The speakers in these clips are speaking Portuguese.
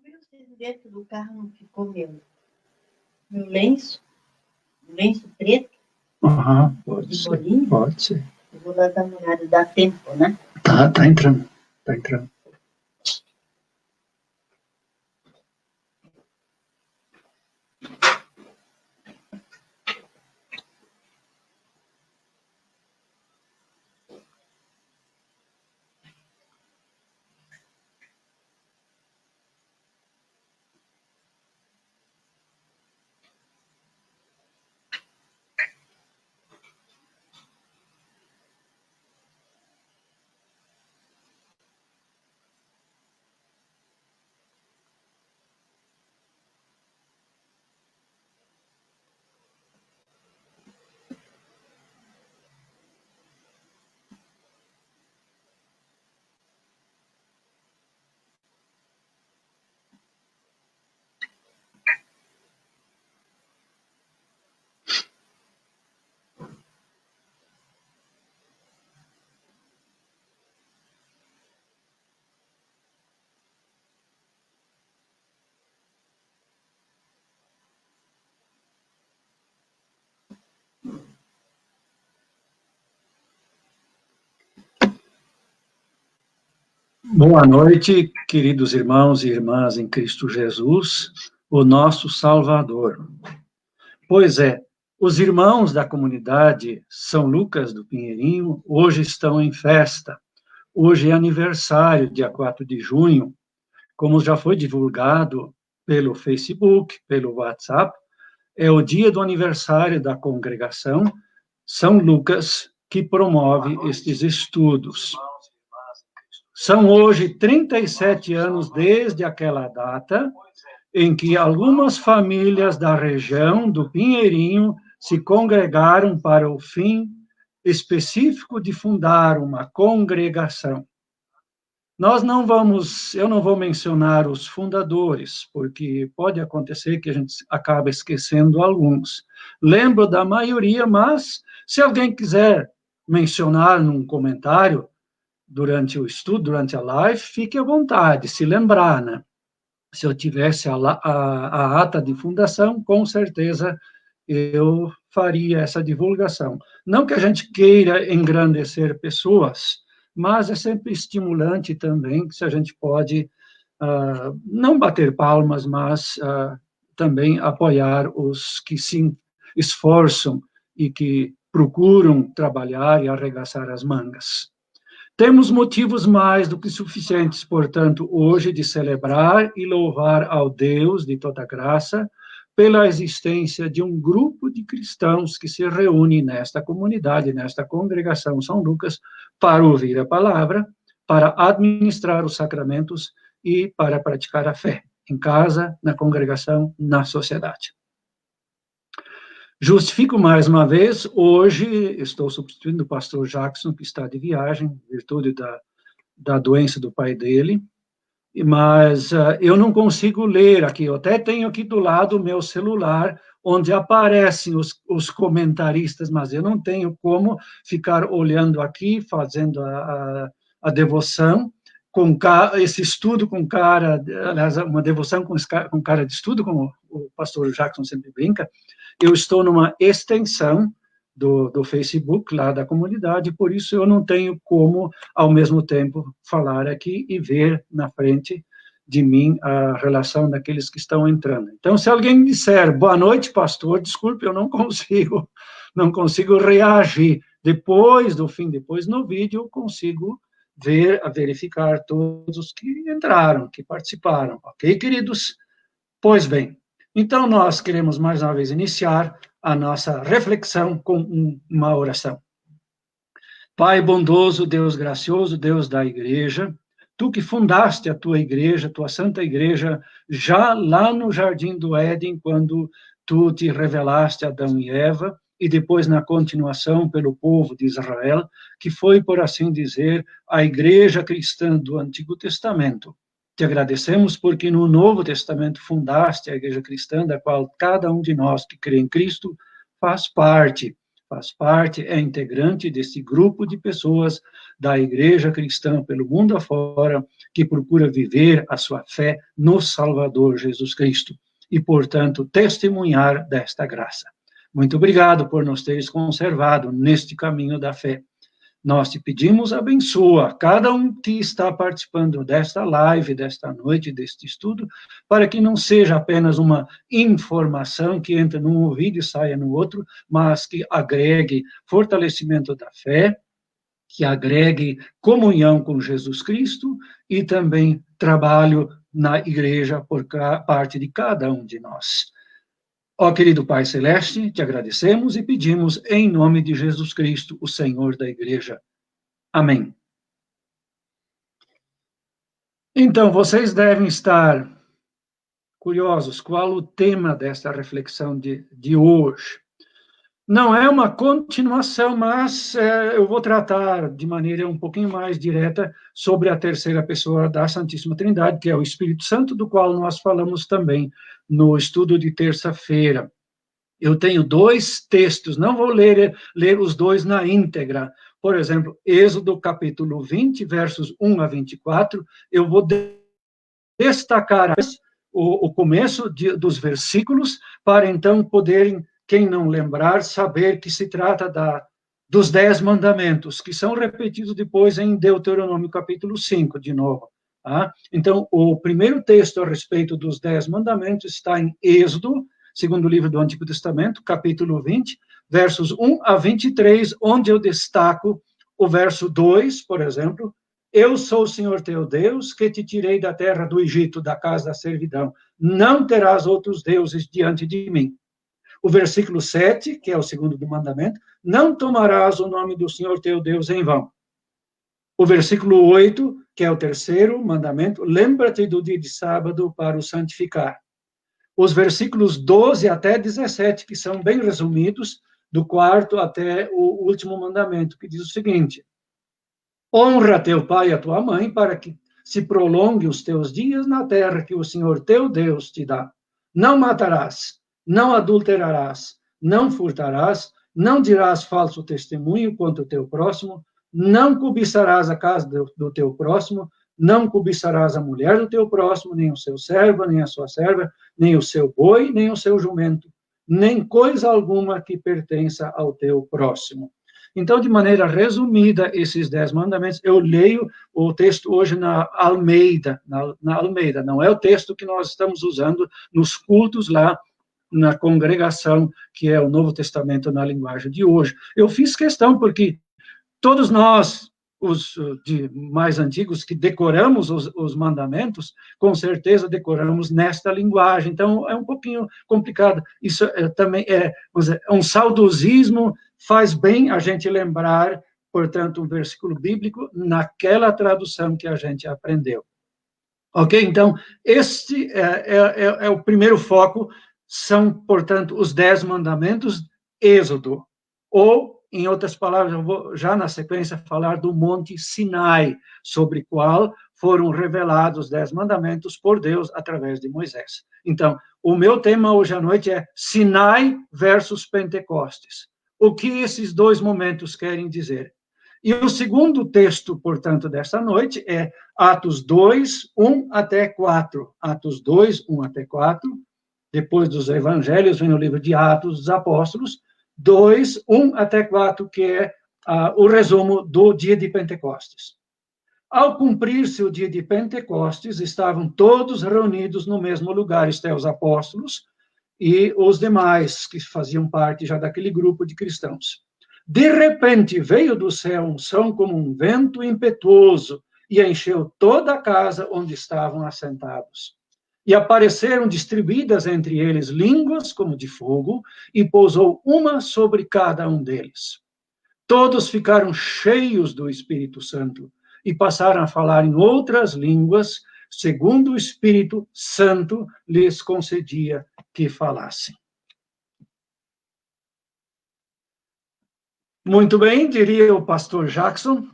viu se dentro do carro não ficou meu lenço? Um lenço preto? Pode ser. Bolinho? Pode ser. Eu vou lá dar uma olhada, dá tempo, né? Tá entrando. Tá entrando. Boa noite, queridos irmãos e irmãs em Cristo Jesus, o nosso Salvador. Pois é, os irmãos da comunidade São Lucas do Pinheirinho hoje estão em festa. Hoje é aniversário, dia 4 de junho, como já foi divulgado pelo Facebook, pelo WhatsApp, é o dia do aniversário da congregação São Lucas, que promove estes estudos. São hoje 37 anos desde aquela data em que algumas famílias da região do Pinheirinho se congregaram para o fim específico de fundar uma congregação. Eu não vou mencionar os fundadores, porque pode acontecer que a gente acabe esquecendo alguns. Lembro da maioria, mas se alguém quiser mencionar num comentário, durante o estudo, durante a live, fique à vontade, se lembrar, né? Se eu tivesse a ata de fundação, com certeza eu faria essa divulgação. Não que a gente queira engrandecer pessoas, mas é sempre estimulante também, se a gente pode, não bater palmas, mas também apoiar os que se esforçam e que procuram trabalhar e arregaçar as mangas. Temos motivos mais do que suficientes, portanto, hoje de celebrar e louvar ao Deus de toda graça pela existência de um grupo de cristãos que se reúne nesta comunidade, nesta congregação São Lucas, para ouvir a palavra, para administrar os sacramentos e para praticar a fé, em casa, na congregação, na sociedade. Justifico mais uma vez, hoje estou substituindo o pastor Jackson, que está de viagem, em virtude da doença do pai dele, mas eu não consigo ler aqui, eu até tenho aqui do lado o meu celular, onde aparecem os comentaristas, mas eu não tenho como ficar olhando aqui, fazendo a devoção, esse estudo com cara, aliás, uma devoção com cara de estudo, como o pastor Jackson sempre brinca. Eu estou numa extensão do Facebook, lá da comunidade, por isso eu não tenho como, ao mesmo tempo, falar aqui e ver na frente de mim a relação daqueles que estão entrando. Então, se alguém me disser, boa noite, pastor, desculpe, eu não consigo reagir. Depois do fim, depois no vídeo, eu consigo verificar todos os que entraram, que participaram. Ok, queridos? Pois bem, então nós queremos mais uma vez iniciar a nossa reflexão com uma oração. Pai bondoso, Deus gracioso, Deus da igreja, tu que fundaste a tua igreja, tua santa igreja, já lá no Jardim do Éden, quando tu te revelaste a Adão e Eva, e depois na continuação pelo povo de Israel, que foi, por assim dizer, a igreja cristã do Antigo Testamento. Te agradecemos porque no Novo Testamento fundaste a igreja cristã, da qual cada um de nós que crê em Cristo faz parte, faz parte, é integrante desse grupo de pessoas da Igreja Cristã pelo mundo afora, que procura viver a sua fé no Salvador Jesus Cristo e, portanto, testemunhar desta graça. Muito obrigado por nos teres conservado neste caminho da fé. Nós te pedimos, abençoa cada um que está participando desta live, desta noite, deste estudo, para que não seja apenas uma informação que entra num ouvido e saia no outro, mas que agregue fortalecimento da fé, que agregue comunhão com Jesus Cristo e também trabalho na igreja por parte de cada um de nós. Ó querido Pai Celeste, te agradecemos e pedimos em nome de Jesus Cristo, o Senhor da Igreja. Amém. Então, vocês devem estar curiosos qual o tema desta reflexão de hoje. Não é uma continuação, mas eu vou tratar de maneira um pouquinho mais direta sobre a terceira pessoa da Santíssima Trindade, que é o Espírito Santo, do qual nós falamos também no estudo de terça-feira. Eu tenho 2 textos, não vou ler os 2 na íntegra. Por exemplo, Êxodo capítulo 20, versos 1 a 24, eu vou destacar o começo dos versículos, para então poderem, quem não lembrar, saber que se trata dos 10 mandamentos, que são repetidos depois em Deuteronômio capítulo 5, de novo. Tá? Então, o primeiro texto a respeito dos 10 mandamentos está em Êxodo, segundo livro do Antigo Testamento, capítulo 20, versos 1 a 23, onde eu destaco o verso 2, por exemplo, eu sou o Senhor teu Deus, que te tirei da terra do Egito, da casa da servidão. Não terás outros deuses diante de mim. O versículo 7, que é o segundo do mandamento, não tomarás o nome do Senhor teu Deus em vão. O versículo 8, que é o terceiro mandamento, lembra-te do dia de sábado para o santificar. Os versículos 12 até 17, que são bem resumidos, do 4º até o último mandamento, que diz o seguinte: honra teu pai e a tua mãe, para que se prolongue os teus dias na terra que o Senhor teu Deus te dá. Não matarás, não adulterarás, não furtarás, não dirás falso testemunho contra o teu próximo, não cobiçarás a casa do teu próximo, não cobiçarás a mulher do teu próximo, nem o seu servo, nem a sua serva, nem o seu boi, nem o seu jumento, nem coisa alguma que pertença ao teu próximo. Então, de maneira resumida, esses 10 mandamentos, eu leio o texto hoje na Almeida, na Almeida, não é o texto que nós estamos usando nos cultos lá na congregação, que é o Novo Testamento na linguagem de hoje. Eu fiz questão porque todos nós, os de mais antigos, que decoramos os mandamentos, com certeza decoramos nesta linguagem. Então, é um pouquinho complicado. Isso também é um saudosismo, faz bem a gente lembrar, portanto, um versículo bíblico naquela tradução que a gente aprendeu. Ok? Então, este é o primeiro foco, são, portanto, os 10 mandamentos, Êxodo, ou, em outras palavras, eu vou já na sequência falar do Monte Sinai, sobre o qual foram revelados os 10 mandamentos por Deus através de Moisés. Então, o meu tema hoje à noite é Sinai versus Pentecostes. O que esses 2 momentos querem dizer? E o segundo texto, portanto, desta noite é Atos 2, 1 até 4. Atos 2, 1 até 4. Depois dos evangelhos vem o livro de Atos dos Apóstolos, 2, 1 até 4, que é o resumo do dia de Pentecostes. Ao cumprir-se o dia de Pentecostes, estavam todos reunidos no mesmo lugar, isto é, os apóstolos e os demais que faziam parte já daquele grupo de cristãos. De repente, veio do céu um som como um vento impetuoso e encheu toda a casa onde estavam assentados. E apareceram distribuídas entre eles línguas como de fogo, e pousou uma sobre cada um deles. Todos ficaram cheios do Espírito Santo e passaram a falar em outras línguas, segundo o Espírito Santo lhes concedia que falassem. Muito bem, diria o pastor Jackson.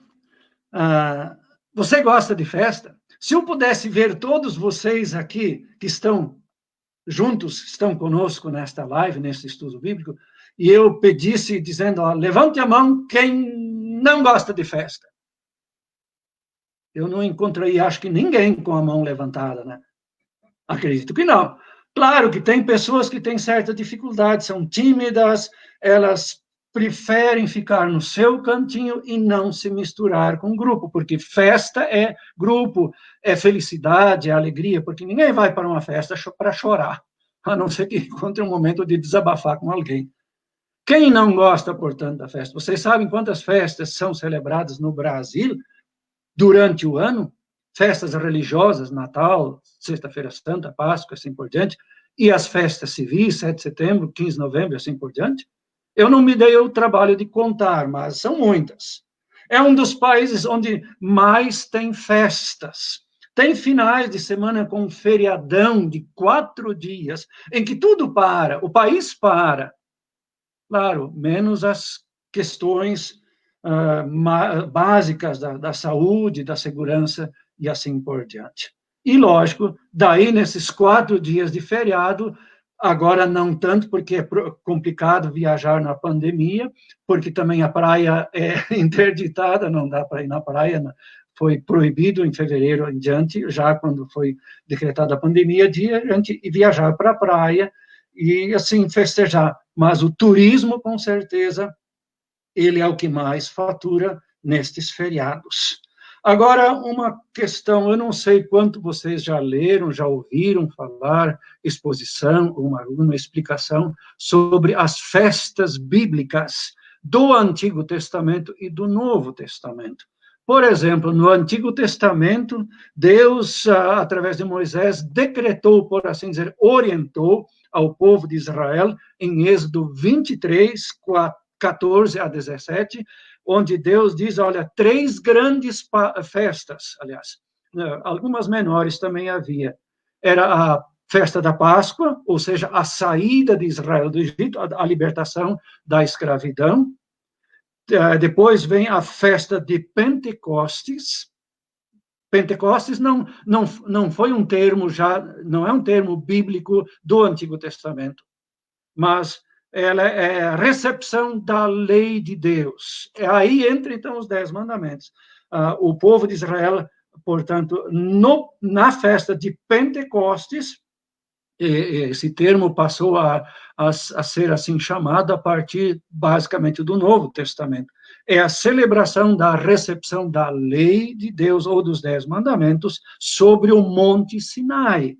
Você gosta de festa? Se eu pudesse ver todos vocês aqui que estão juntos, estão conosco nesta live, nesse estudo bíblico, e eu pedisse, dizendo, ó, levante a mão quem não gosta de festa. Eu não encontrei, acho que ninguém com a mão levantada, né? Acredito que não. Claro que tem pessoas que têm certa dificuldade, são tímidas, elas preferem ficar no seu cantinho e não se misturar com o grupo, porque festa é grupo, é felicidade, é alegria, porque ninguém vai para uma festa para chorar, a não ser que encontre um momento de desabafar com alguém. Quem não gosta, portanto, da festa? Vocês sabem quantas festas são celebradas no Brasil durante o ano? Festas religiosas, Natal, Sexta-feira Santa, Páscoa, assim por diante, e as festas civis, 7 de setembro, 15 de novembro, assim por diante. Eu não me dei o trabalho de contar, mas são muitas. É um dos países onde mais tem festas. Tem finais de semana com feriadão de 4 dias, em que tudo para, o país para. Claro, menos as questões básicas da saúde, da segurança e assim por diante. E, lógico, daí, nesses 4 dias de feriado, agora não tanto, porque é complicado viajar na pandemia, porque também a praia é interditada, não dá para ir na praia, foi proibido em fevereiro em diante, já quando foi decretada a pandemia, de a gente viajar para a praia e, assim, festejar. Mas o turismo, com certeza, ele é o que mais fatura nestes feriados. Agora, uma questão, eu não sei quanto vocês já leram, já ouviram falar, exposição, uma explicação sobre as festas bíblicas do Antigo Testamento e do Novo Testamento. Por exemplo, no Antigo Testamento, Deus, através de Moisés, decretou, por assim dizer, orientou ao povo de Israel, em Êxodo 23, 14 a 17, onde Deus diz, olha, 3 grandes festas, aliás, algumas menores também havia. Era a festa da Páscoa, ou seja, a saída de Israel do Egito, a libertação da escravidão. Depois vem a festa de Pentecostes. Pentecostes não foi um termo não é um termo bíblico do Antigo Testamento, mas ela é a recepção da lei de Deus. Aí entra, então, os 10 mandamentos. O povo de Israel, portanto, na festa de Pentecostes, esse termo passou a ser assim chamado a partir, basicamente, do Novo Testamento. É a celebração da recepção da lei de Deus, ou dos 10 mandamentos, sobre o Monte Sinai.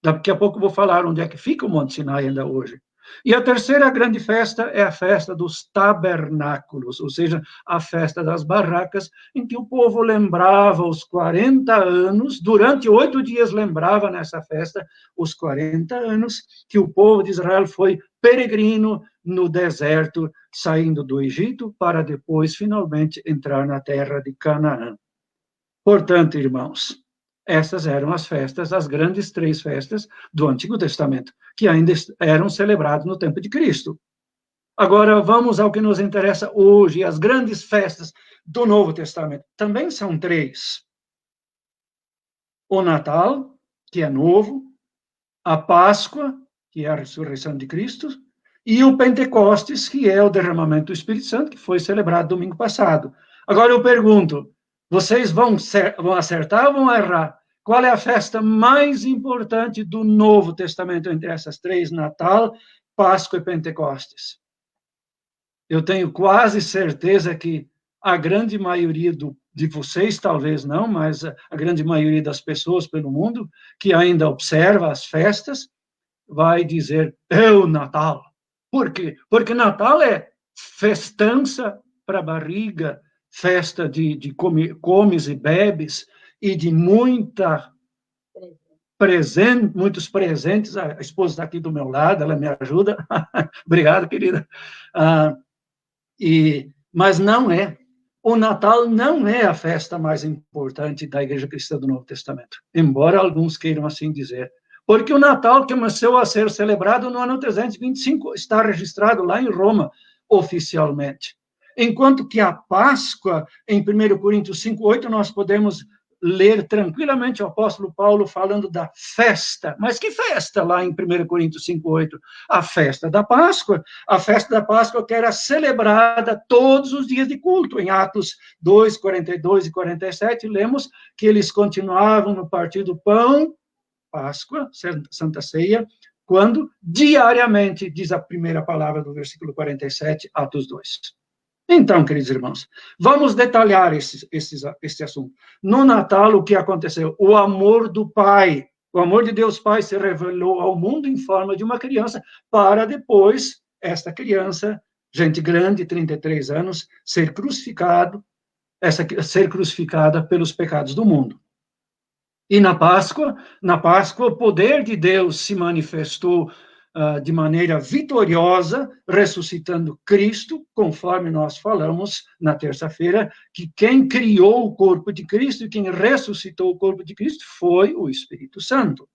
Daqui a pouco eu vou falar onde é que fica o Monte Sinai ainda hoje. E a terceira grande festa é a festa dos tabernáculos, ou seja, a festa das barracas, em que o povo lembrava os 40 anos, durante 8 dias lembrava nessa festa os 40 anos que o povo de Israel foi peregrino no deserto, saindo do Egito, para depois, finalmente, entrar na terra de Canaã. Portanto, irmãos, essas eram as festas, as grandes 3 festas do Antigo Testamento, que ainda eram celebradas no tempo de Cristo. Agora, vamos ao que nos interessa hoje, as grandes festas do Novo Testamento. Também são 3. O Natal, que é novo, a Páscoa, que é a ressurreição de Cristo, e o Pentecostes, que é o derramamento do Espírito Santo, que foi celebrado domingo passado. Agora eu pergunto, vocês vão acertar ou vão errar? Qual é a festa mais importante do Novo Testamento entre essas 3, Natal, Páscoa e Pentecostes? Eu tenho quase certeza que a grande maioria de vocês, talvez não, mas a grande maioria das pessoas pelo mundo que ainda observa as festas, vai dizer, é o Natal. Por quê? Porque Natal é festança para a barriga, festa de comes e bebes, e de muitos presentes. A esposa está aqui do meu lado, ela me ajuda. Obrigado, querida. Mas não é. O Natal não é a festa mais importante da Igreja Cristã do Novo Testamento, embora alguns queiram assim dizer. Porque o Natal começou a ser celebrado no ano 325, está registrado lá em Roma, oficialmente. Enquanto que a Páscoa, em 1 Coríntios 5:8, nós podemos ler tranquilamente o apóstolo Paulo falando da festa. Mas que festa lá em 1 Coríntios 5:8? A festa da Páscoa. A festa da Páscoa que era celebrada todos os dias de culto. Em Atos 2, 42 e 47, lemos que eles continuavam no partir do pão, Páscoa, Santa Ceia, quando diariamente, diz a primeira palavra do versículo 47, Atos 2. Então, queridos irmãos, vamos detalhar esse assunto. No Natal, o que aconteceu? O amor do Pai, o amor de Deus Pai se revelou ao mundo em forma de uma criança, para depois, esta criança, gente grande, 33 anos, ser crucificada pelos pecados do mundo. E na Páscoa, o poder de Deus se manifestou de maneira vitoriosa, ressuscitando Cristo, conforme nós falamos na terça-feira, que quem criou o corpo de Cristo e quem ressuscitou o corpo de Cristo foi o Espírito Santo.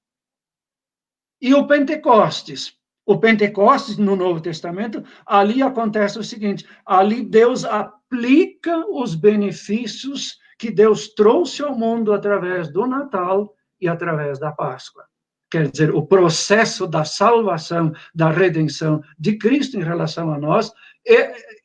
E o Pentecostes? O Pentecostes, no Novo Testamento, ali acontece o seguinte, ali Deus aplica os benefícios que Deus trouxe ao mundo através do Natal e através da Páscoa. Quer dizer, o processo da salvação, da redenção de Cristo em relação a nós,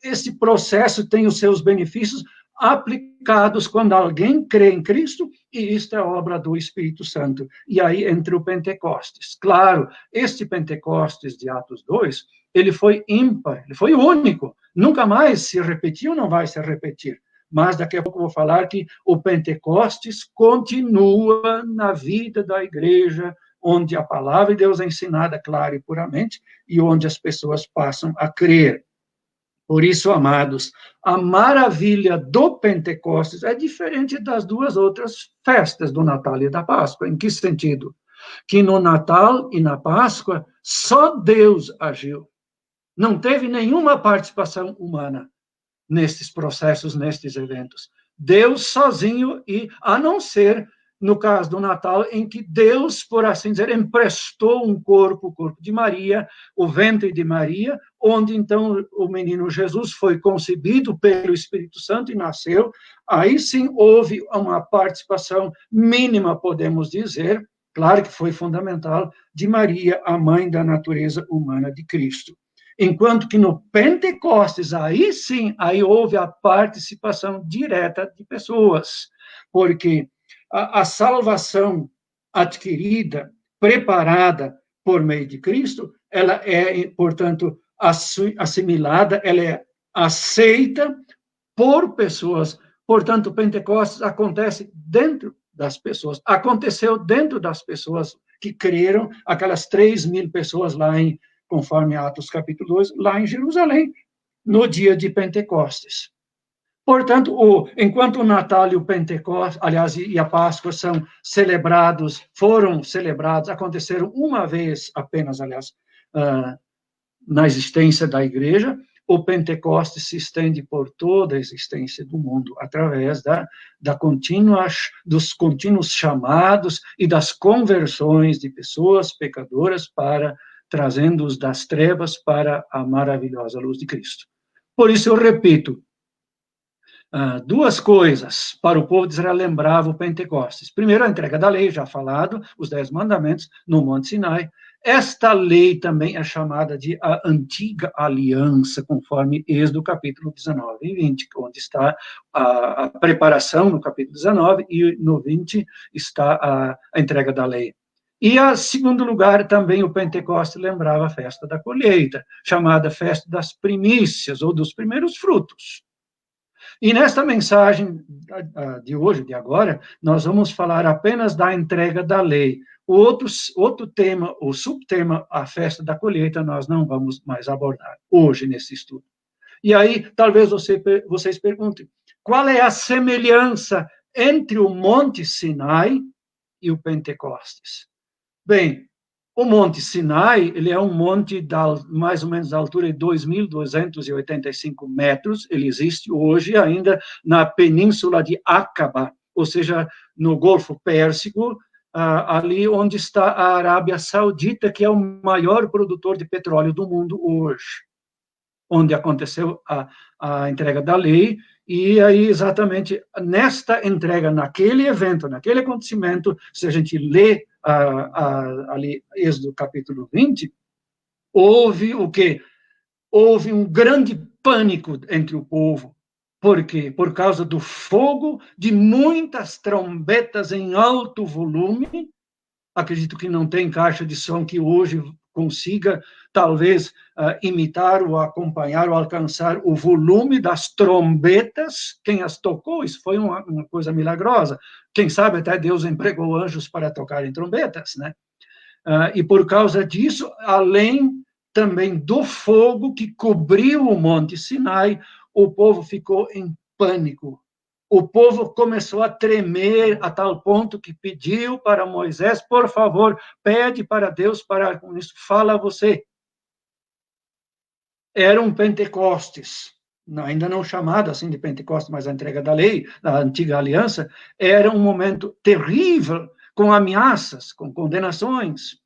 esse processo tem os seus benefícios aplicados quando alguém crê em Cristo, e isto é obra do Espírito Santo. E aí entra o Pentecostes. Claro, este Pentecostes de Atos 2, ele foi ímpar, ele foi único, nunca mais se repetiu, não vai se repetir. Mas daqui a pouco eu vou falar que o Pentecostes continua na vida da igreja, onde a palavra de Deus é ensinada clara e puramente, e onde as pessoas passam a crer. Por isso, amados, a maravilha do Pentecostes é diferente das duas outras festas, do Natal e da Páscoa. Em que sentido? Que no Natal e na Páscoa, só Deus agiu. Não teve nenhuma participação humana nestes processos, nestes eventos. Deus sozinho, e a não ser no caso do Natal, em que Deus, por assim dizer, emprestou um corpo, o corpo de Maria, o ventre de Maria, onde então o menino Jesus foi concebido pelo Espírito Santo e nasceu. Aí sim houve uma participação mínima, podemos dizer, claro que foi fundamental, de Maria, a mãe da natureza humana de Cristo. Enquanto que no Pentecostes, aí sim, aí houve a participação direta de pessoas, porque a salvação adquirida, preparada por meio de Cristo, ela é, portanto, assimilada, ela é aceita por pessoas. Portanto, o Pentecostes acontece dentro das pessoas. Aconteceu dentro das pessoas que creram, aquelas 3.000 pessoas lá conforme Atos capítulo 2, lá em Jerusalém, no dia de Pentecostes. Portanto, enquanto o Natal e o Pentecostes, aliás, e a Páscoa foram celebrados, aconteceram uma vez apenas, aliás, na existência da igreja, o Pentecostes se estende por toda a existência do mundo, através dos contínuos chamados e das conversões de pessoas pecadoras trazendo-os das trevas para a maravilhosa luz de Cristo. Por isso, eu repito, duas coisas para o povo de Israel lembrava o Pentecostes. Primeiro, a entrega da lei, já falado, os 10 mandamentos no Monte Sinai. Esta lei também é chamada de a Antiga Aliança, conforme Êxodo capítulo 19 e 20, onde está a preparação no capítulo 19, e no 20 está a entrega da lei. E, em segundo lugar, também o Pentecostes lembrava a festa da colheita, chamada festa das primícias, ou dos primeiros frutos. E nesta mensagem de hoje, de agora, nós vamos falar apenas da entrega da lei. O outro tema, o subtema, a festa da colheita, nós não vamos mais abordar hoje nesse estudo. E aí, talvez vocês perguntem, qual é a semelhança entre o Monte Sinai e o Pentecostes? Bem, o Monte Sinai, ele é um monte mais ou menos da altura de 2.285 metros, ele existe hoje ainda na península de Aqaba, ou seja, no Golfo Pérsico, ali onde está a Arábia Saudita, que é o maior produtor de petróleo do mundo hoje, onde aconteceu a entrega da lei, E aí, exatamente, nesta entrega, naquele evento, naquele acontecimento, se a gente lê ali Êxodo capítulo 20, houve o quê? Houve um grande pânico entre o povo. Por quê? Por causa do fogo de muitas trombetas em alto volume. Acredito que não tem caixa de som que hoje consiga, talvez, imitar ou acompanhar ou alcançar o volume das trombetas. Quem as tocou, isso foi uma coisa milagrosa. Quem sabe até Deus empregou anjos para tocarem trombetas, né? E por causa disso, além também do fogo que cobriu o Monte Sinai, o povo ficou em pânico. O povo começou a tremer a tal ponto que pediu para Moisés, por favor, pede para Deus parar com isso, fala você. Era um Pentecostes, ainda não chamado assim de Pentecostes, mas a entrega da lei, da antiga aliança, era um momento terrível, com ameaças, com condenações.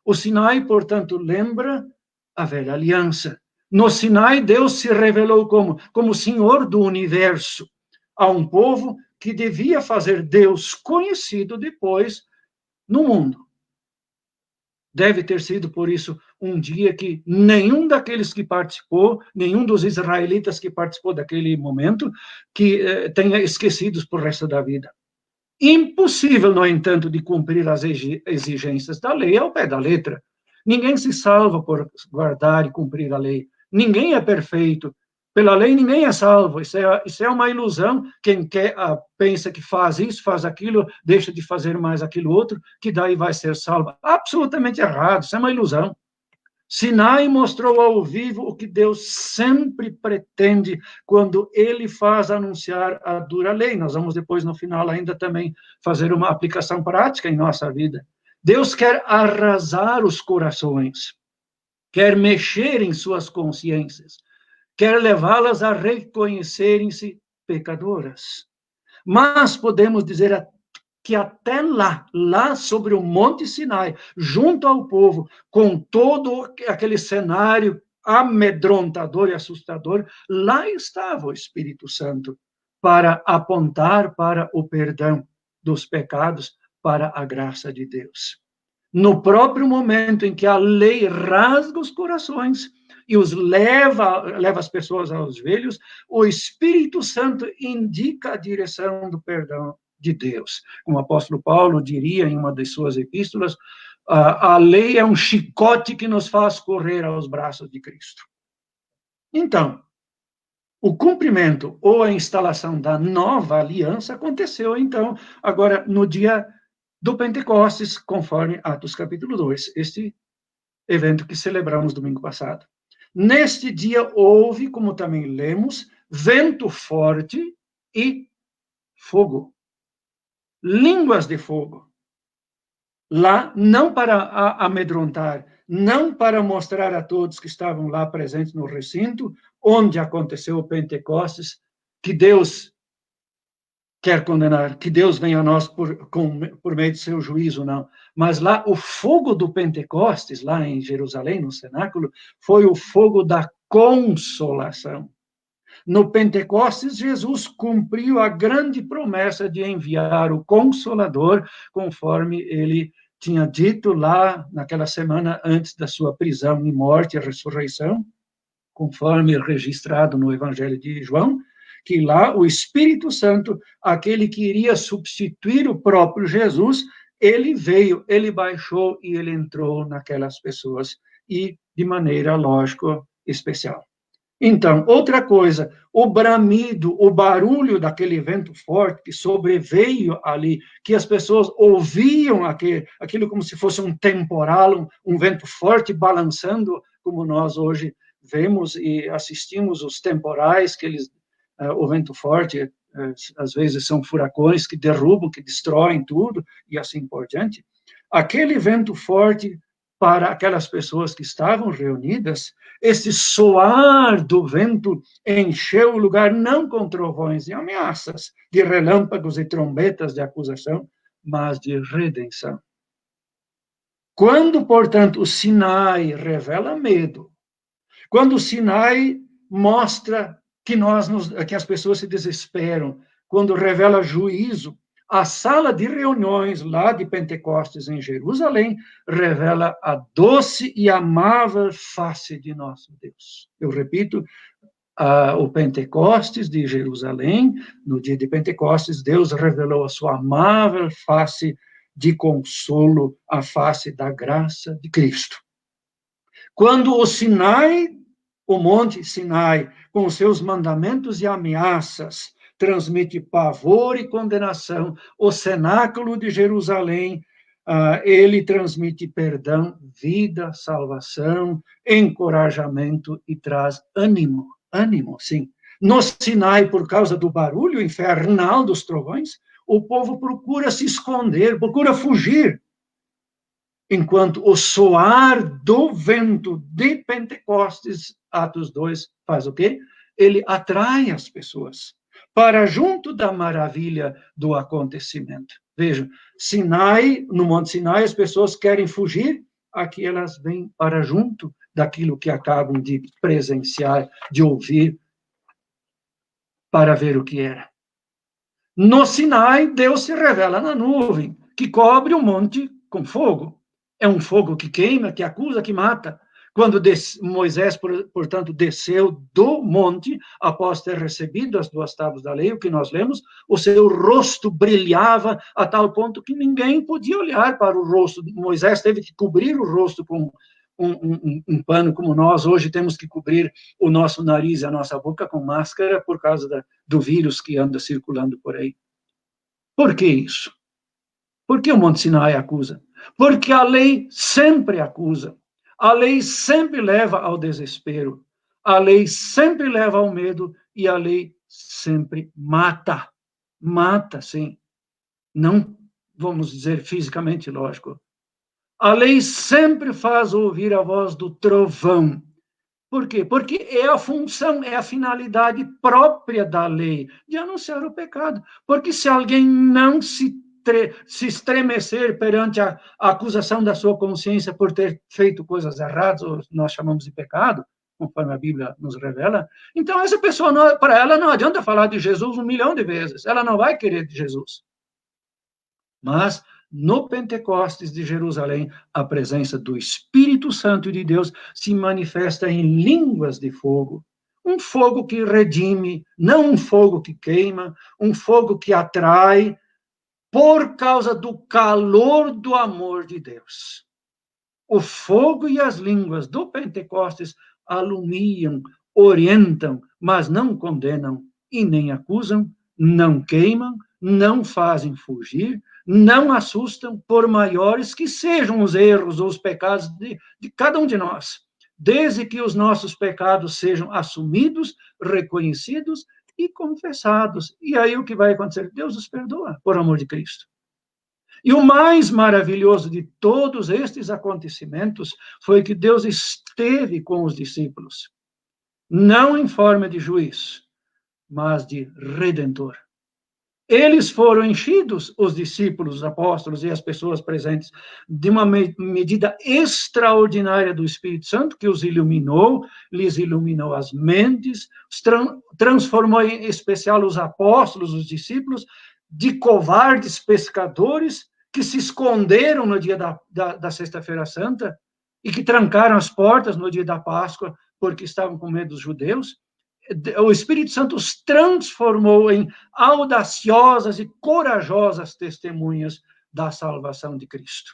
O Sinai, portanto, lembra a velha aliança. No Sinai, Deus se revelou como Senhor do universo a um povo que devia fazer Deus conhecido depois no mundo. Deve ter sido, por isso, um dia que nenhum daqueles que participou, nenhum dos israelitas que participou daquele momento, que tenha esquecido por resto da vida. Impossível, no entanto, de cumprir as exigências da lei ao pé da letra. Ninguém se salva por guardar e cumprir a lei. Ninguém é perfeito. Pela lei, ninguém é salvo. Isso é uma ilusão. Quem pensa que faz isso, faz aquilo, deixa de fazer mais aquilo outro, que daí vai ser salvo. Absolutamente errado. Isso é uma ilusão. Sinai mostrou ao vivo o que Deus sempre pretende quando ele faz anunciar a dura lei. Nós vamos depois, no final, ainda também fazer uma aplicação prática em nossa vida. Deus quer arrasar os corações, quer mexer em suas consciências, quer levá-las a reconhecerem-se pecadoras. Mas podemos dizer que até lá sobre o Monte Sinai, junto ao povo, com todo aquele cenário amedrontador e assustador, lá estava o Espírito Santo para apontar para o perdão dos pecados, para a graça de Deus. No próprio momento em que a lei rasga os corações e os leva as pessoas aos joelhos, o Espírito Santo indica a direção do perdão de Deus. Como o apóstolo Paulo diria em uma de suas epístolas, a lei é um chicote que nos faz correr aos braços de Cristo. Então, o cumprimento ou a instalação da nova aliança aconteceu, então, agora no dia do Pentecostes, conforme Atos capítulo 2, este evento que celebramos domingo passado. Neste dia houve, como também lemos, vento forte e fogo. Línguas de fogo. Lá, não para amedrontar, não para mostrar a todos que estavam lá presentes no recinto, onde aconteceu o Pentecostes, que Deus quer condenar, que Deus venha a nós por meio de seu juízo, não. Mas lá, o fogo do Pentecostes, lá em Jerusalém, no cenáculo, foi o fogo da consolação. No Pentecostes, Jesus cumpriu a grande promessa de enviar o Consolador, conforme ele tinha dito lá naquela semana antes da sua prisão e morte e ressurreição, conforme registrado no Evangelho de João, que lá o Espírito Santo, aquele que iria substituir o próprio Jesus, ele veio, ele baixou e ele entrou naquelas pessoas, e de maneira, lógico, especial. Então, outra coisa, o bramido, o barulho daquele vento forte que sobreveio ali, que as pessoas ouviam aquilo como se fosse um temporal, um vento forte balançando, como nós hoje vemos e assistimos os temporais, o vento forte, às vezes são furacões que derrubam, que destroem tudo, e assim por diante. Aquele vento forte, para aquelas pessoas que estavam reunidas, esse soar do vento encheu o lugar não com trovões e ameaças, de relâmpagos e trombetas de acusação, mas de redenção. Quando, portanto, o Sinai revela medo, quando o Sinai mostra que as pessoas se desesperam quando revela juízo. A sala de reuniões lá de Pentecostes em Jerusalém revela a doce e amável face de nosso Deus. Eu repito, o Pentecostes de Jerusalém, no dia de Pentecostes, Deus revelou a sua amável face de consolo, a face da graça de Cristo. Quando o monte Sinai, com seus mandamentos e ameaças, transmite pavor e condenação, o cenáculo de Jerusalém, ele transmite perdão, vida, salvação, encorajamento e traz ânimo, sim. No Sinai, por causa do barulho infernal dos trovões, o povo procura se esconder, procura fugir, enquanto o soar do vento de Pentecostes, Atos 2, faz o quê? Ele atrai as pessoas para junto da maravilha do acontecimento. Veja, no Monte Sinai, as pessoas querem fugir, aqui elas vêm para junto daquilo que acabam de presenciar, de ouvir, para ver o que era. No Sinai, Deus se revela na nuvem, que cobre o monte com fogo. É um fogo que queima, que acusa, que mata. Quando Moisés, portanto, desceu do monte, após ter recebido as 2 tábuas da lei, o que nós lemos, o seu rosto brilhava a tal ponto que ninguém podia olhar para o rosto. Moisés teve que cobrir o rosto com um pano, como nós hoje temos que cobrir o nosso nariz e a nossa boca com máscara por causa do vírus que anda circulando por aí. Por que isso? Por que o Monte Sinai acusa? Porque a lei sempre acusa. A lei sempre leva ao desespero. A lei sempre leva ao medo e a lei sempre mata. Mata, sim. Não, vamos dizer, fisicamente, lógico. A lei sempre faz ouvir a voz do trovão. Por quê? Porque é a função, é a finalidade própria da lei de anunciar o pecado. Porque se alguém não se estremecer perante a acusação da sua consciência por ter feito coisas erradas, ou nós chamamos de pecado, conforme a Bíblia nos revela, então essa pessoa, para ela, não adianta falar de Jesus 1 milhão de vezes, ela não vai querer de Jesus. Mas, no Pentecostes de Jerusalém, a presença do Espírito Santo de Deus se manifesta em línguas de fogo. Um fogo que redime, não um fogo que queima, um fogo que atrai, por causa do calor do amor de Deus. O fogo e as línguas do Pentecostes alumiam, orientam, mas não condenam e nem acusam, não queimam, não fazem fugir, não assustam, por maiores que sejam os erros ou os pecados de cada um de nós, desde que os nossos pecados sejam assumidos, reconhecidos e confessados. E aí o que vai acontecer? Deus os perdoa, por amor de Cristo. E o mais maravilhoso de todos estes acontecimentos foi que Deus esteve com os discípulos, não em forma de juiz, mas de redentor. Eles foram enchidos, os discípulos, os apóstolos e as pessoas presentes, de uma medida extraordinária do Espírito Santo, que os iluminou, lhes iluminou as mentes, transformou em especial os apóstolos, os discípulos, de covardes pescadores que se esconderam no dia da Sexta-feira Santa e que trancaram as portas no dia da Páscoa porque estavam com medo dos judeus. O Espírito Santo os transformou em audaciosas e corajosas testemunhas da salvação de Cristo.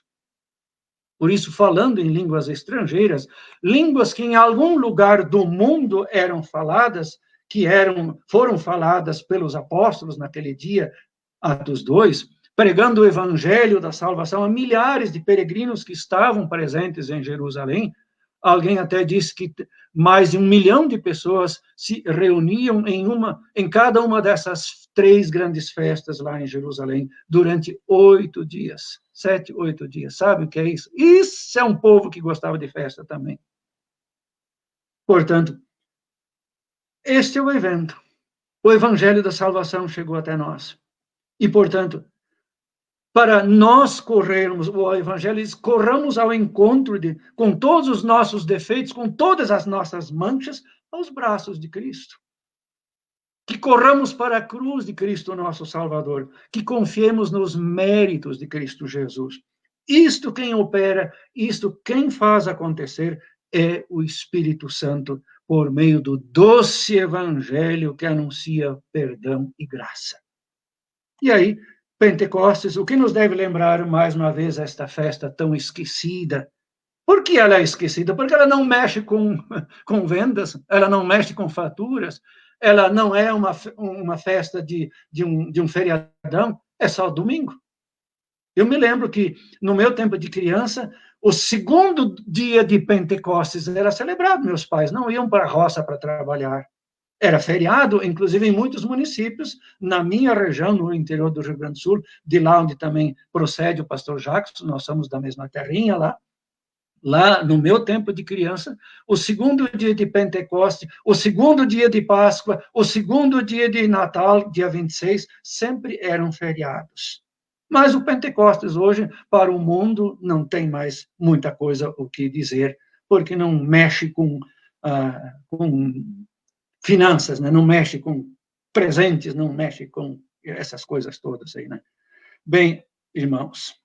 Por isso, falando em línguas estrangeiras, línguas que em algum lugar do mundo eram faladas, foram faladas pelos apóstolos naquele dia, Atos 2, pregando o evangelho da salvação a milhares de peregrinos que estavam presentes em Jerusalém. Alguém até disse que mais de 1 milhão de pessoas se reuniam em cada uma dessas 3 grandes festas lá em Jerusalém durante 8 dias, 7, 8 dias. Sabe o que é isso? Isso é um povo que gostava de festa também. Portanto, este é o evento. O evangelho da salvação chegou até nós. E, portanto, para nós corrermos, o Evangelho diz, corramos ao encontro com todos os nossos defeitos, com todas as nossas manchas, aos braços de Cristo. que corramos para a cruz de Cristo nosso Salvador, que confiemos nos méritos de Cristo Jesus. Isto quem opera, isto quem faz acontecer é o Espírito Santo, por meio do doce evangelho que anuncia perdão e graça. E aí, Pentecostes, o que nos deve lembrar, mais uma vez, esta festa tão esquecida. Por que ela é esquecida? Porque ela não mexe com vendas, ela não mexe com faturas, ela não é uma festa de um feriadão, é só domingo. Eu me lembro que, no meu tempo de criança, o segundo dia de Pentecostes era celebrado. Meus pais não iam para a roça para trabalhar. Era feriado, inclusive em muitos municípios, na minha região, no interior do Rio Grande do Sul, de lá onde também procede o pastor Jackson, nós somos da mesma terrinha lá. Lá, no meu tempo de criança, o segundo dia de Pentecoste, o segundo dia de Páscoa, o segundo dia de Natal, dia 26, sempre eram feriados. Mas o Pentecostes hoje, para o mundo, não tem mais muita coisa o que dizer, porque não mexe com finanças, né? Não mexe com presentes, não mexe com essas coisas todas aí, né? Bem, irmãos,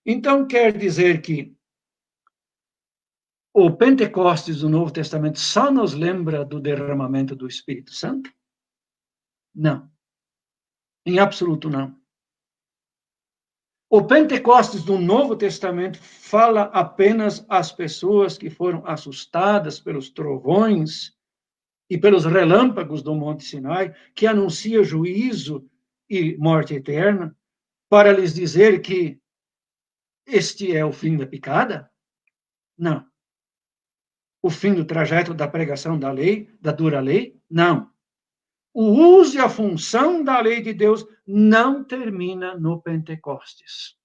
então quer dizer que o Pentecostes do Novo Testamento só nos lembra do derramamento do Espírito Santo? Não. Em absoluto não. O Pentecostes do Novo Testamento fala apenas às pessoas que foram assustadas pelos trovões e pelos relâmpagos do Monte Sinai, que anuncia juízo e morte eterna, para lhes dizer que este é o fim da picada? Não. O fim do trajeto da pregação da lei, da dura lei? Não. O uso e a função da lei de Deus não termina no Pentecostes.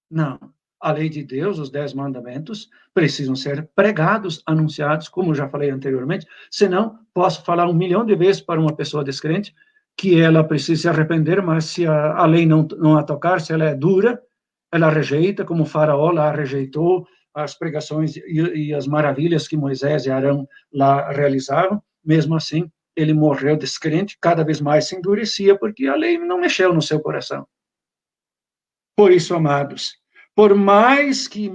Não. A lei de Deus, os 10 mandamentos, precisam ser pregados, anunciados, como já falei anteriormente, senão posso falar 1 milhão de vezes para uma pessoa descrente que ela precisa se arrepender, mas se a lei não a tocar, se ela é dura, ela rejeita, como o faraó lá rejeitou as pregações e as maravilhas que Moisés e Arão lá realizavam, mesmo assim, ele morreu descrente, cada vez mais se endurecia, porque a lei não mexeu no seu coração. Por isso, amados, por mais que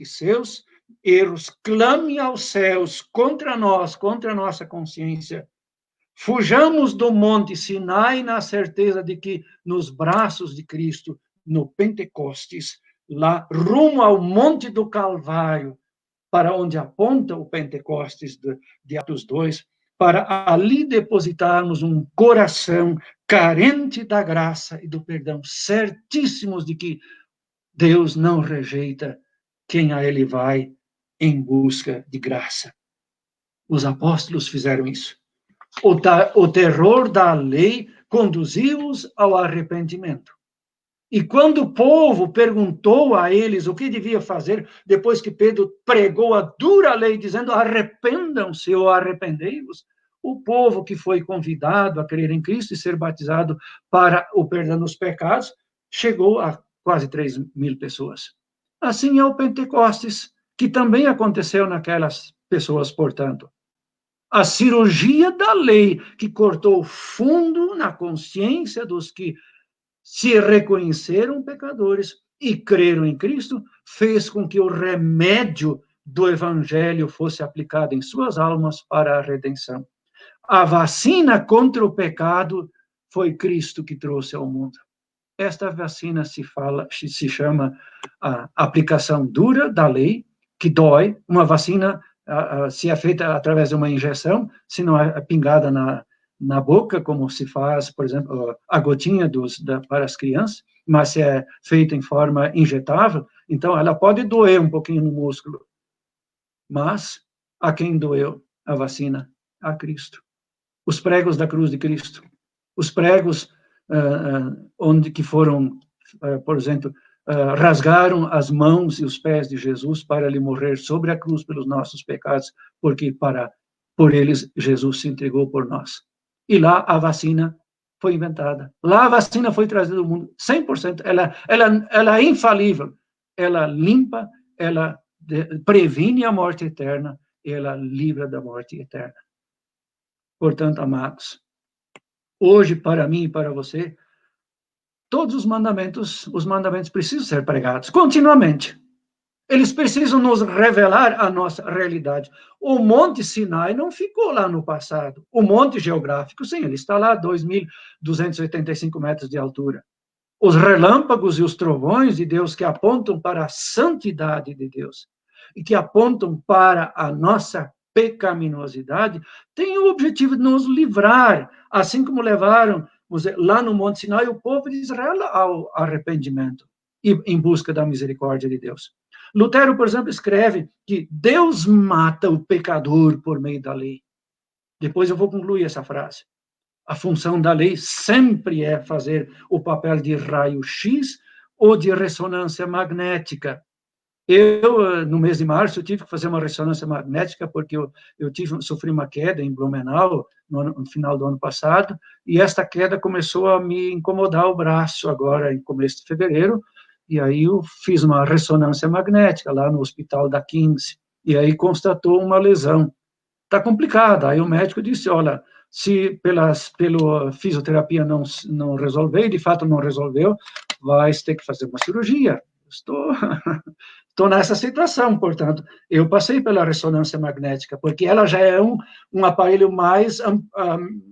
seus erros clamem aos céus contra nós, contra a nossa consciência, fujamos do Monte Sinai na certeza de que nos braços de Cristo, no Pentecostes, lá rumo ao Monte do Calvário, para onde aponta o Pentecostes de Atos 2, para ali depositarmos um coração carente da graça e do perdão, certíssimos de que Deus não rejeita quem a Ele vai em busca de graça. Os apóstolos fizeram isso. O terror da lei conduziu-os ao arrependimento. E quando o povo perguntou a eles o que devia fazer, depois que Pedro pregou a dura lei, dizendo arrependam-se ou arrependei-vos, o povo que foi convidado a crer em Cristo e ser batizado para o perdão dos pecados, chegou a quase 3.000 pessoas. Assim é o Pentecostes, que também aconteceu naquelas pessoas, portanto. A cirurgia da lei que cortou fundo na consciência dos que se reconheceram pecadores e creram em Cristo, fez com que o remédio do evangelho fosse aplicado em suas almas para a redenção. A vacina contra o pecado foi Cristo que trouxe ao mundo. Esta vacina se chama a aplicação dura da lei, que dói. Uma vacina, se é feita através de uma injeção, se não é pingada na boca, como se faz, por exemplo, a gotinha para as crianças, mas se é feita em forma injetável, então ela pode doer um pouquinho no músculo. Mas a quem doeu a vacina? A Cristo. Os pregos da cruz de Cristo. Os pregos onde que foram, por exemplo, rasgaram as mãos e os pés de Jesus para ele morrer sobre a cruz pelos nossos pecados, porque por eles Jesus se entregou por nós. E lá a vacina foi inventada. Lá a vacina foi trazida ao mundo 100%. Ela é infalível. Ela limpa, ela previne a morte eterna, ela livra da morte eterna. Portanto, amados, hoje, para mim e para você, todos os mandamentos precisam ser pregados continuamente. Eles precisam nos revelar a nossa realidade. O Monte Sinai não ficou lá no passado. O Monte Geográfico, sim, ele está lá a 2.285 metros de altura. Os relâmpagos e os trovões de Deus que apontam para a santidade de Deus e que apontam para a nossa pecaminosidade, têm o objetivo de nos livrar, assim como levaram lá no Monte Sinai o povo de Israel ao arrependimento e em busca da misericórdia de Deus. Lutero, por exemplo, escreve que Deus mata o pecador por meio da lei. Depois eu vou concluir essa frase. A função da lei sempre é fazer o papel de raio-x ou de ressonância magnética. Eu, no mês de março, eu tive que fazer uma ressonância magnética porque eu sofri uma queda em Blumenau no final do ano passado, e esta queda começou a me incomodar o braço agora, em começo de fevereiro, e aí eu fiz uma ressonância magnética lá no hospital da King's, e aí constatou uma lesão. Está complicada. Aí o médico disse, olha, se pela fisioterapia não resolver, e de fato não resolveu, vai ter que fazer uma cirurgia. Estou nessa situação, portanto, eu passei pela ressonância magnética, porque ela já é um aparelho mais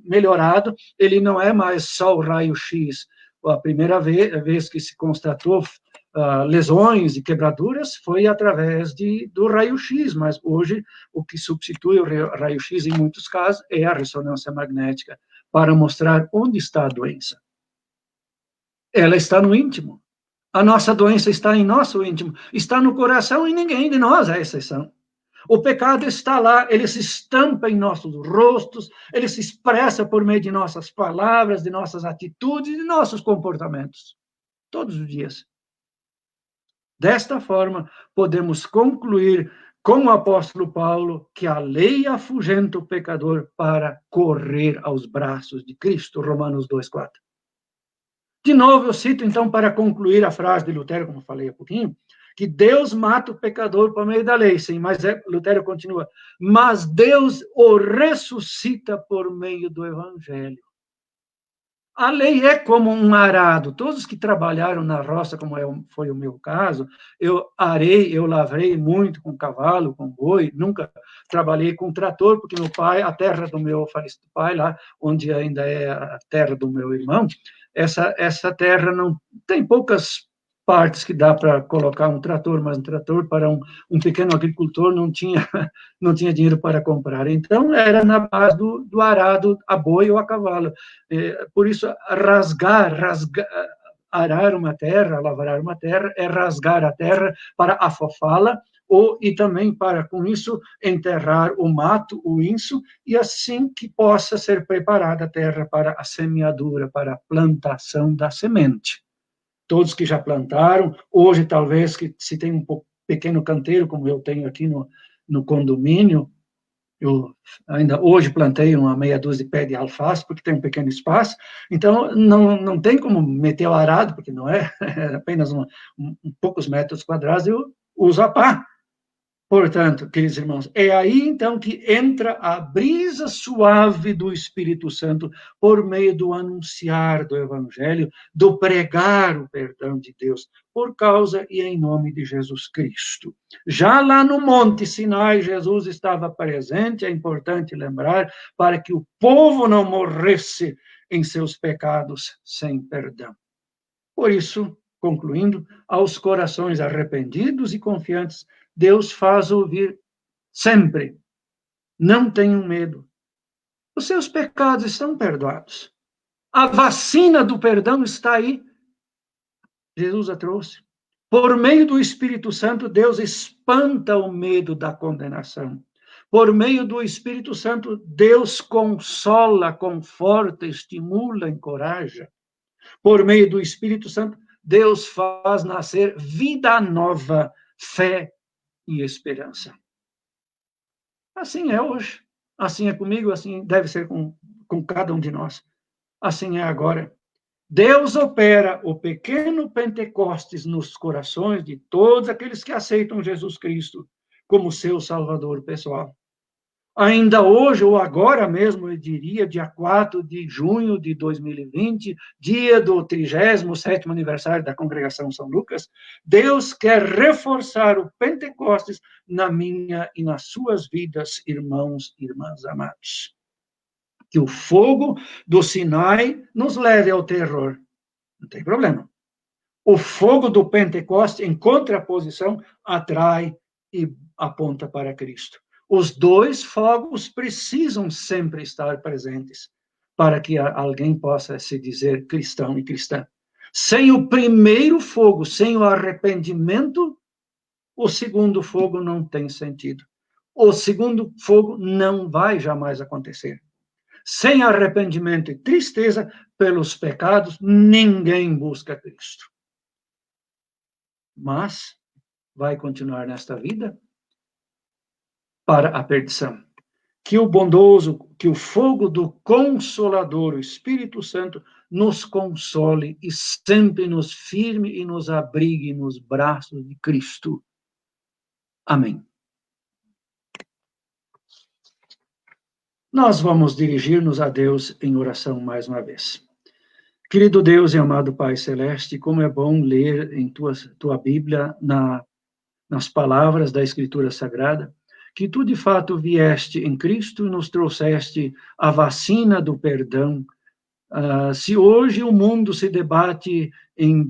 melhorado, ele não é mais só o raio-x. A primeira vez que se constatou lesões e quebraduras foi através do raio-x, mas hoje o que substitui o raio-x em muitos casos é a ressonância magnética, para mostrar onde está a doença. Ela está no íntimo. A nossa doença está em nosso íntimo, está no coração e ninguém de nós é exceção. O pecado está lá, ele se estampa em nossos rostos, ele se expressa por meio de nossas palavras, de nossas atitudes, de nossos comportamentos, todos os dias. Desta forma, podemos concluir com o apóstolo Paulo que a lei afugenta o pecador para correr aos braços de Cristo, Romanos 2,4. De novo, eu cito, então, para concluir a frase de Lutero, como falei há pouquinho, que Deus mata o pecador por meio da lei, sim, mas Lutero continua, mas Deus o ressuscita por meio do evangelho. A lei é como um arado. Todos que trabalharam na roça, como foi o meu caso, eu lavrei muito com cavalo, com boi, nunca trabalhei com trator, porque meu pai, a terra do meu falecido pai, lá onde ainda é a terra do meu irmão, essa terra não tem poucas partes que dá para colocar um trator, mas um trator para um pequeno agricultor não tinha dinheiro para comprar. Então, era na base do arado a boi ou a cavalo. Por isso, arar uma terra, lavrar uma terra, é rasgar a terra para afofá-la, e também para, com isso, enterrar o mato, o inso, e assim que possa ser preparada a terra para a semeadura, para a plantação da semente. Todos que já plantaram, hoje talvez que se tem um pequeno canteiro, como eu tenho aqui no condomínio, eu ainda hoje plantei uma meia dúzia de pé de alface, porque tem um pequeno espaço, então não tem como meter o arado, porque não é apenas poucos metros quadrados, eu uso a pá. Portanto, queridos irmãos, é aí então que entra a brisa suave do Espírito Santo por meio do anunciar do Evangelho, do pregar o perdão de Deus, por causa e em nome de Jesus Cristo. Já lá no Monte Sinai, Jesus estava presente, é importante lembrar, para que o povo não morresse em seus pecados sem perdão. Por isso, concluindo, aos corações arrependidos e confiantes, Deus faz ouvir sempre: não tenham medo. Os seus pecados estão perdoados. A vacina do perdão está aí. Jesus a trouxe. Por meio do Espírito Santo, Deus espanta o medo da condenação. Por meio do Espírito Santo, Deus consola, conforta, estimula, encoraja. Por meio do Espírito Santo, Deus faz nascer vida nova, fé e esperança. Assim é hoje, assim é comigo, assim deve ser com cada um de nós. Assim é agora. Deus opera o pequeno Pentecostes nos corações de todos aqueles que aceitam Jesus Cristo como seu Salvador pessoal. ainda hoje, ou agora mesmo, eu diria, dia 4 de junho de 2020, dia do 37º aniversário da Congregação São Lucas, Deus quer reforçar o Pentecostes na minha e nas suas vidas, irmãos e irmãs amados. Que o fogo do Sinai nos leve ao terror. Não tem problema. O fogo do Pentecoste, em contraposição, atrai e aponta para Cristo. Os dois fogos precisam sempre estar presentes para que alguém possa se dizer cristão e cristã. Sem o primeiro fogo, sem o arrependimento, o segundo fogo não tem sentido. O segundo fogo não vai jamais acontecer. Sem arrependimento e tristeza pelos pecados, ninguém busca Cristo. Mas vai continuar nesta vida para a perdição. Que o bondoso, que o fogo do Consolador, o Espírito Santo, nos console e sempre nos firme e nos abrigue nos braços de Cristo. Amém. Nós vamos dirigir-nos a Deus em oração mais uma vez. Querido Deus e amado Pai Celeste, como é bom ler em tua Bíblia, nas palavras da Escritura Sagrada, que tu de fato vieste em Cristo e nos trouxeste a vacina do perdão. Se hoje o mundo se debate em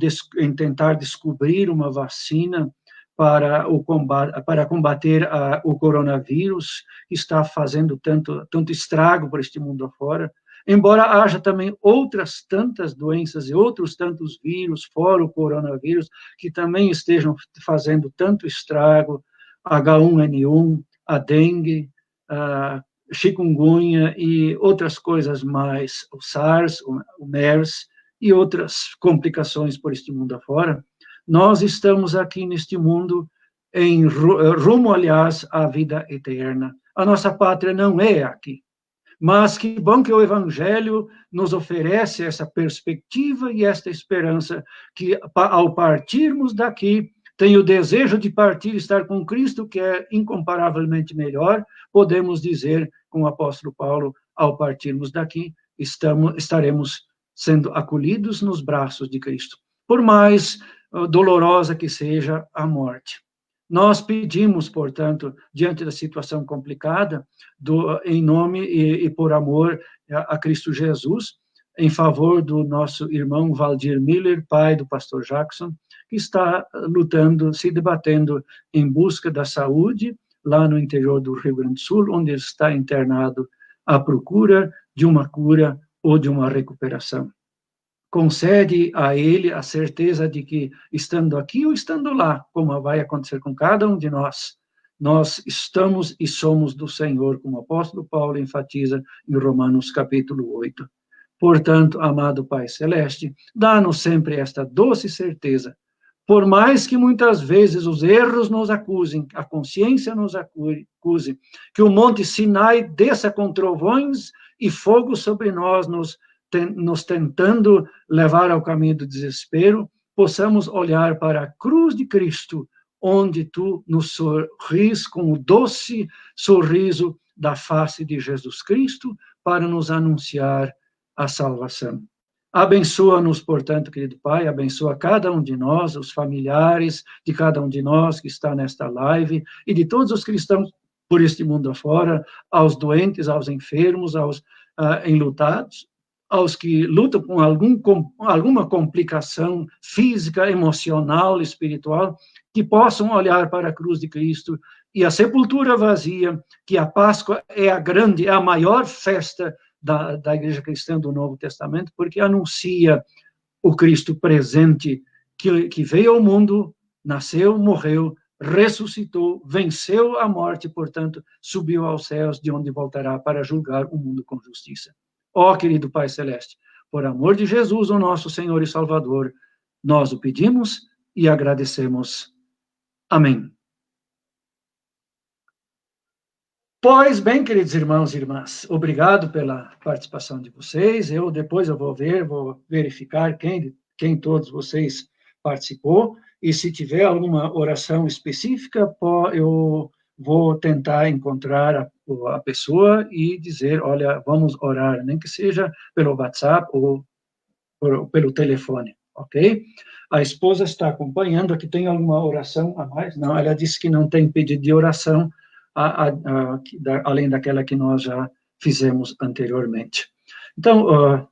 tentar descobrir uma vacina para combater o coronavírus, que está fazendo tanto estrago por este mundo afora, embora haja também outras tantas doenças e outros tantos vírus, fora o coronavírus, que também estejam fazendo tanto estrago, H1N1, a dengue, a chikungunya e outras coisas mais, o SARS, o MERS e outras complicações por este mundo afora, nós estamos aqui neste mundo em rumo, aliás, à vida eterna. A nossa pátria não é aqui. Mas que bom que o Evangelho nos oferece essa perspectiva e esta esperança, que ao partirmos daqui, tenho o desejo de partir e estar com Cristo, que é incomparavelmente melhor, podemos dizer com o apóstolo Paulo, ao partirmos daqui, estaremos sendo acolhidos nos braços de Cristo, por mais dolorosa que seja a morte. Nós pedimos, portanto, diante da situação complicada, em nome e por amor a Cristo Jesus, em favor do nosso irmão Valdir Miller, pai do pastor Jackson, que está lutando, se debatendo em busca da saúde, lá no interior do Rio Grande do Sul, onde ele está internado à procura de uma cura ou de uma recuperação. Concede a ele a certeza de que, estando aqui ou estando lá, como vai acontecer com cada um de nós, nós estamos e somos do Senhor, como o apóstolo Paulo enfatiza em Romanos capítulo 8. Portanto, amado Pai Celeste, dá-nos sempre esta doce certeza, por mais que muitas vezes os erros nos acusem, a consciência nos acuse, que o monte Sinai desça com trovões e fogo sobre nós, nos tentando levar ao caminho do desespero, possamos olhar para a cruz de Cristo, onde tu nos sorris com o doce sorriso da face de Jesus Cristo, para nos anunciar a salvação. Abençoa-nos, portanto, querido Pai, abençoa cada um de nós, os familiares de cada um de nós que está nesta live, e de todos os cristãos por este mundo afora, aos doentes, aos enfermos, aos enlutados, aos que lutam com alguma complicação física, emocional, espiritual, que possam olhar para a cruz de Cristo e a sepultura vazia, que a Páscoa é a maior festa da Igreja Cristã do Novo Testamento, porque anuncia o Cristo presente, que veio ao mundo, nasceu, morreu, ressuscitou, venceu a morte, portanto, subiu aos céus, de onde voltará para julgar o mundo com justiça. Ó, querido Pai Celeste, por amor de Jesus, o nosso Senhor e Salvador, nós o pedimos e agradecemos. Amém. Pois bem, queridos irmãos e irmãs, obrigado pela participação de vocês. Depois eu vou verificar quem todos vocês participou, e se tiver alguma oração específica, eu vou tentar encontrar a pessoa e dizer, olha, vamos orar, nem que seja pelo WhatsApp ou pelo telefone, ok? A esposa está acompanhando, aqui tem alguma oração a mais? Não, ela disse que não tem pedido de oração, além daquela que nós já fizemos anteriormente. Então,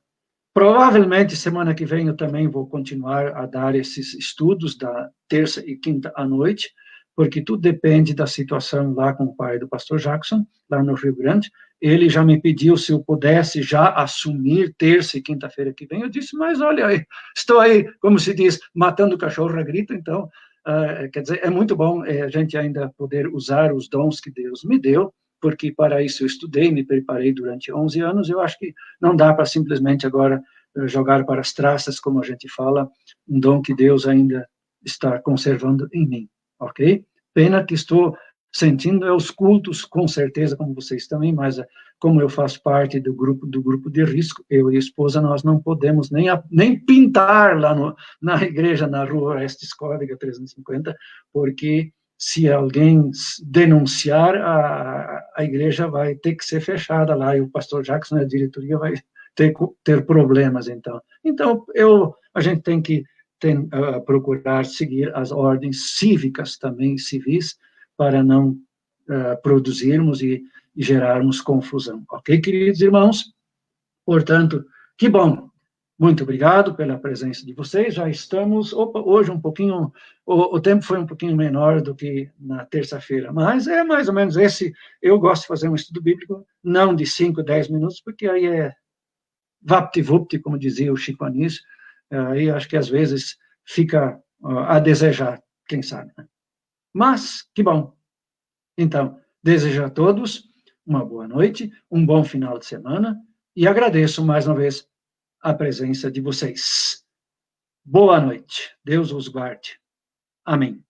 provavelmente, semana que vem, eu também vou continuar a dar esses estudos da terça e quinta à noite, porque tudo depende da situação lá com o pai do pastor Jackson, lá no Rio Grande. Ele já me pediu se eu pudesse já assumir terça e quinta-feira que vem. Eu disse, mas olha, estou aí, como se diz, matando o cachorro a grito, então, quer dizer, é muito bom a gente ainda poder usar os dons que Deus me deu, porque para isso eu estudei, me preparei durante 11 anos, eu acho que não dá para simplesmente agora jogar para as traças, como a gente fala, um dom que Deus ainda está conservando em mim, ok? Pena que estou sentindo os cultos, com certeza, como vocês também, mas como eu faço parte do grupo de risco, eu e a esposa, nós não podemos nem pintar lá na igreja, na rua Orestes Córdega 350, porque se alguém denunciar, a igreja vai ter que ser fechada lá, e o pastor Jackson, a diretoria, vai ter problemas, então. Então, a gente tem que procurar seguir as ordens cívicas também, civis, para não produzirmos e gerarmos confusão. Ok, queridos irmãos? Portanto, que bom. Muito obrigado pela presença de vocês. Já estamos, hoje um pouquinho, o tempo foi um pouquinho menor do que na terça-feira, mas é mais ou menos esse. Eu gosto de fazer um estudo bíblico, não de 5, 10 minutos, porque aí é vapt-vupt, como dizia o Chico Anísio, aí acho que às vezes fica a desejar, quem sabe. Né? Mas, que bom. Então, desejo a todos uma boa noite, um bom final de semana, e agradeço mais uma vez a presença de vocês. Boa noite. Deus os guarde. Amém.